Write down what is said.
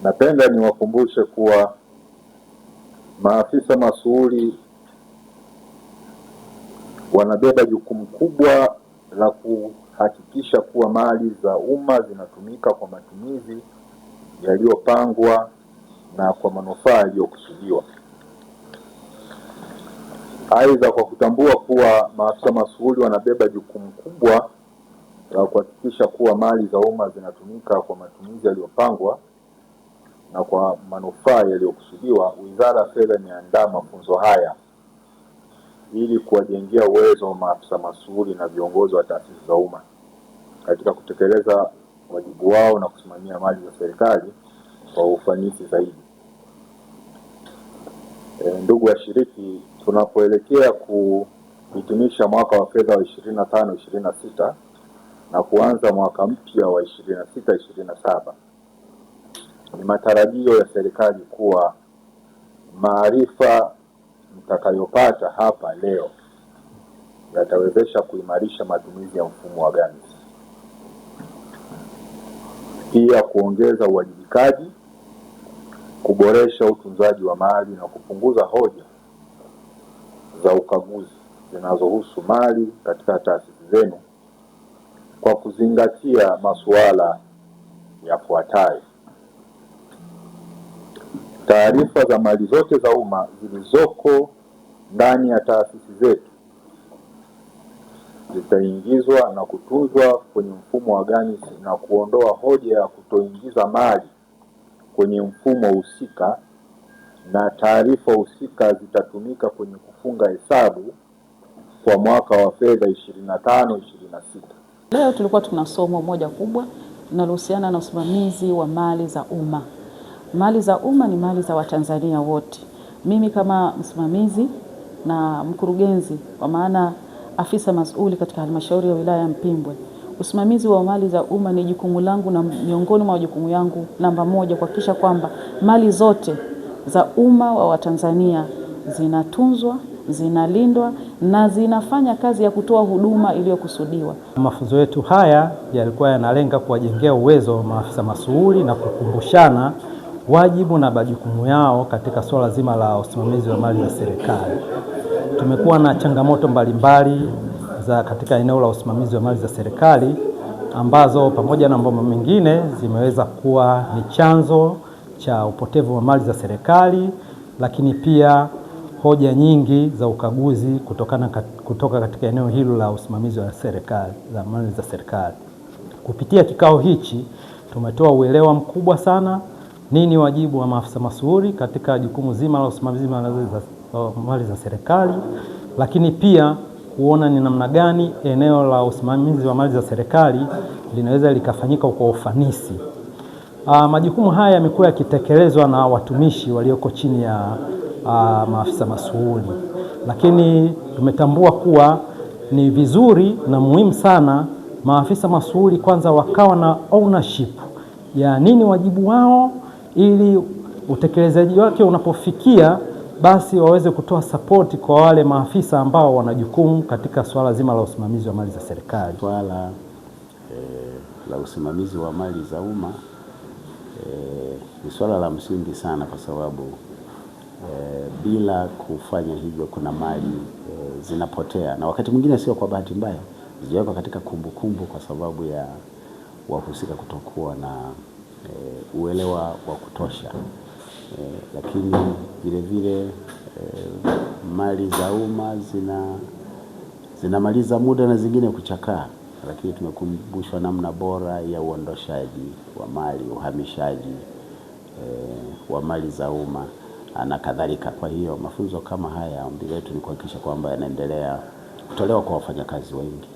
Napenda niwakumbushe kuwa maafisa masuhuli wanabeba jukumu kubwa la kuhakikisha kuwa mali za umma zinatumika kwa matumizi yaliyopangwa na kwa manufaa yaliyokusudiwa. Aidha, kwa kutambua kuwa maafisa masuhuli wanabeba jukumu kubwa la kuhakikisha kuwa mali za umma zinatumika kwa matumizi yaliyopangwa na kwa manufaa yaliyokusudiwa, Wizara ya Fedha imeandaa mafunzo haya ili kuwajengea uwezo wa maafisa masuhuli na viongozi wa taasisi za umma katika kutekeleza wajibu wao na kusimamia mali za serikali kwa ufanisi zaidi. Ndugu washiriki, tunapoelekea kuhitimisha mwaka wa fedha wa 25-26 na kuanza mwaka mpya wa 26-27, ni matarajio ya serikali kuwa maarifa mtakayopata hapa leo yatawezesha kuimarisha matumizi ya mfumo wa GAMIS, pia kuongeza uwajibikaji, kuboresha utunzaji wa mali na kupunguza hoja za ukaguzi zinazohusu mali katika taasisi zenu kwa kuzingatia masuala yafuatayo: taarifa za mali zote za umma zilizoko ndani ya taasisi zetu zitaingizwa na kutunzwa kwenye mfumo wa GAMIS na kuondoa hoja ya kutoingiza mali kwenye mfumo husika, na taarifa husika zitatumika kwenye kufunga hesabu kwa mwaka wa fedha 25-26. Leo tulikuwa tuna somo moja kubwa linalohusiana na usimamizi wa mali za umma. Mali za umma ni mali za Watanzania wote. Mimi kama msimamizi na mkurugenzi, kwa maana afisa masuhuli katika halmashauri ya wilaya ya Mpimbwe, usimamizi wa mali za umma ni jukumu langu na miongoni mwa jukumu yangu namba 1 kuhakikisha kwamba mali zote za umma wa Watanzania zinatunzwa, zinalindwa na zinafanya kazi ya kutoa huduma iliyokusudiwa. Mafunzo yetu haya yalikuwa yanalenga kuwajengea uwezo maafisa masuhuli na kukumbushana wajibu na majukumu yao katika swala zima la usimamizi wa mali za serikali. Tumekuwa na changamoto mbalimbali za katika eneo la usimamizi wa mali za serikali ambazo pamoja na mambo mengine zimeweza kuwa ni chanzo cha upotevu wa mali za serikali, lakini pia hoja nyingi za ukaguzi kutoka katika eneo hilo la usimamizi wa serikali za mali za serikali. Kupitia kikao hichi tumetoa uelewa mkubwa sana nini wajibu wa maafisa masuhuli katika jukumu zima la usimamizi wa mali za serikali, lakini pia kuona ni namna gani eneo la usimamizi wa mali za serikali linaweza likafanyika kwa ufanisi. Majukumu haya yamekuwa yakitekelezwa na watumishi walioko chini ya maafisa masuhuli, lakini tumetambua kuwa ni vizuri na muhimu sana maafisa masuhuli kwanza wakawa na ownership ya nini wajibu wao, ili utekelezaji wake unapofikia basi waweze kutoa support kwa wale maafisa ambao wana jukumu katika swala zima la usimamizi wa mali za serikali. Swala la usimamizi wa mali za umma ni swala la msingi sana, kwa sababu bila kufanya hivyo kuna mali zinapotea, na wakati mwingine sio kwa bahati mbaya, zijawekwa katika kumbukumbu kwa sababu ya wahusika kutokuwa na uelewa wa kutosha. Lakini vile vile mali za umma zinamaliza muda na zingine kuchakaa, lakini tumekumbushwa namna bora ya uondoshaji wa mali, uhamishaji wa mali za umma na kadhalika. Kwa hiyo mafunzo kama haya, ombi letu ni kuhakikisha kwamba yanaendelea kutolewa kwa wafanyakazi wengi.